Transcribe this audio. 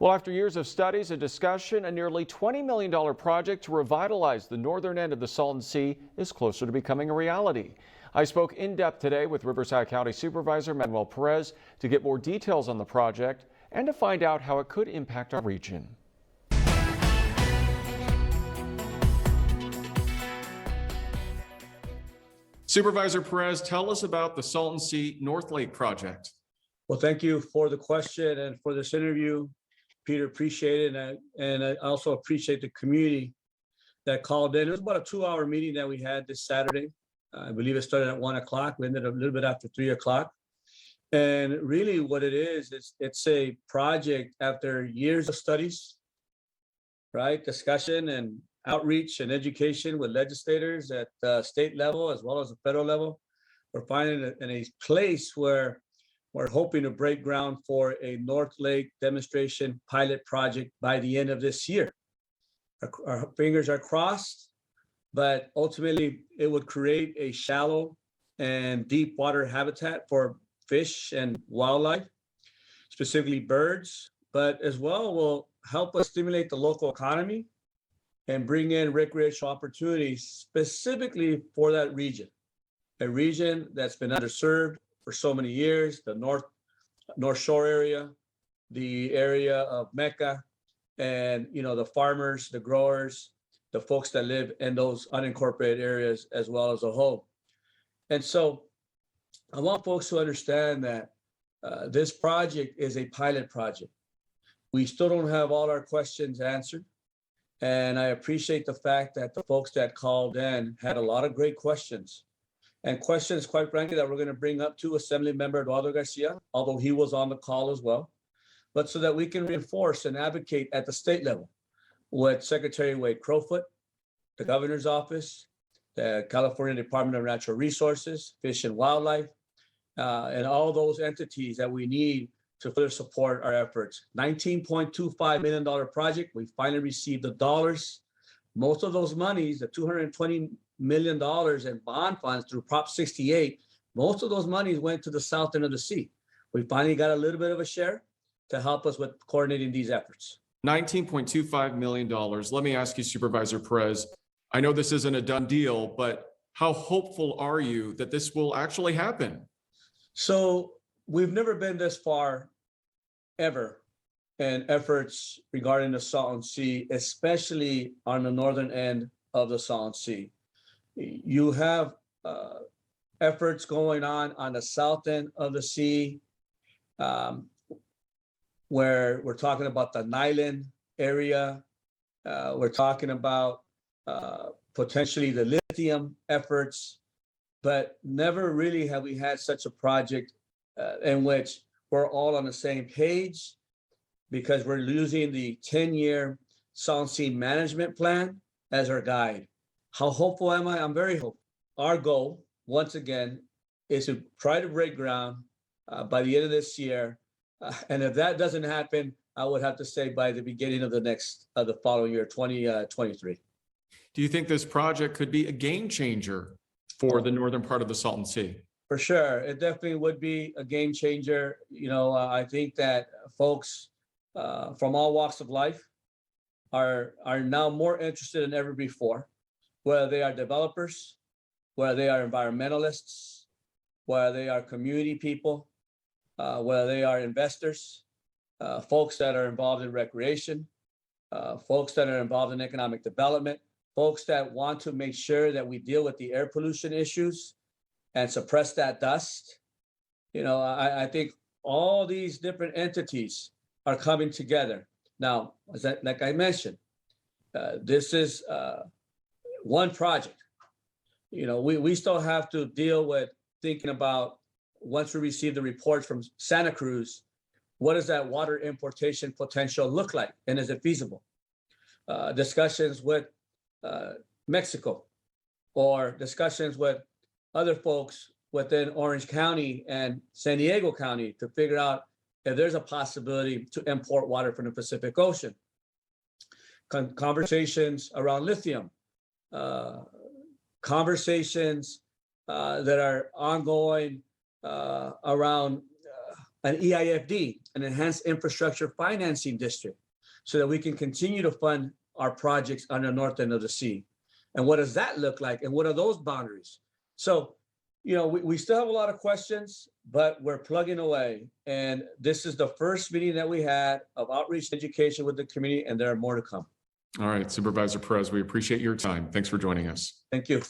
Well, after years of studies and discussion, a nearly $20 million project to revitalize the northern end of the Salton Sea is closer to becoming a reality. I spoke in depth today with Riverside County Supervisor Perez to get more details on the project and to find out how it could impact our region. Supervisor Perez, tell us about the Salton Sea North Lake project. Well, thank you for the question and for this interview, Peter. Appreciate it. And I also appreciate the community that called in. It was about a 2-hour meeting that we had this Saturday. I believe it started at 1 o'clock. We ended up a little bit after 3 o'clock. And really what it is it's a project after years of studies, right? Discussion and outreach and education with legislators at the state level as well as the federal level. We're finding in a place where we're hoping to break ground for a North Lake demonstration pilot project by the end of this year. Our fingers are crossed, but ultimately it would create a shallow and deep water habitat for fish and wildlife, specifically birds, but as well will help us stimulate the local economy and bring in recreational opportunities specifically for that region, a region that's been underserved for so many years, the North Shore area, the area of Mecca, and the farmers, the growers, the folks that live in those unincorporated areas as well as a whole. And so I want folks to understand that this project is a pilot project. We still don't have all our questions answered. And I appreciate the fact that the folks that called in had a lot of great questions. And questions, quite frankly, that we're going to bring up to Assemblymember Eduardo Garcia, although he was on the call as well, but so that we can reinforce and advocate at the state level with Secretary Wade Crowfoot, the governor's office, the California Department of Natural Resources, Fish and Wildlife, and all those entities that we need to further support our efforts. $19.25 million project. We finally received the dollars. Most of those monies, the $220 million in bond funds through Prop 68, most of those monies went to the south end of the sea. We finally got a little bit of a share to help us with coordinating these efforts. $19.25 million. Let me ask you, Supervisor Perez, I know this isn't a done deal, but how hopeful are you that this will actually happen? So we've never been this far ever in efforts regarding the Salton Sea, especially on the northern end of the Salton Sea. You have efforts going on the south end of the sea, where we're talking about the Nyland area. We're talking about potentially the lithium efforts, but never really have we had such a project in which we're all on the same page, because we're using the 10-year Salton Sea management plan as our guide. How hopeful am I? I'm very hopeful. Our goal, once again, is to try to break ground by the end of this year. And if that doesn't happen, I would have to say by the beginning of the following year, 2023. Do you think this project could be a game changer for the northern part of the Salton Sea? For sure. It definitely would be a game changer. I think that folks from all walks of life are now more interested than ever before, whether they are developers, whether they are environmentalists, whether they are community people, whether they are investors, folks that are involved in recreation, folks that are involved in economic development, folks that want to make sure that we deal with the air pollution issues and suppress that dust. I think all these different entities are coming together. Now, like I mentioned, this is one project. We still have to deal with thinking about, once we receive the reports from Santa Cruz, what does that water importation potential look like? And is it feasible? Discussions with Mexico, or discussions with other folks within Orange County and San Diego County to figure out if there's a possibility to import water from the Pacific Ocean. Conversations around lithium, conversations that are ongoing around an EIFD, an Enhanced Infrastructure Financing District, so that we can continue to fund our projects on the north end of the sea. And what does that look like? And what are those boundaries? So, we still have a lot of questions, but we're plugging away. And this is the first meeting that we had of outreach education with the community, and there are more to come. All right, Supervisor Perez, we appreciate your time. Thanks for joining us. Thank you.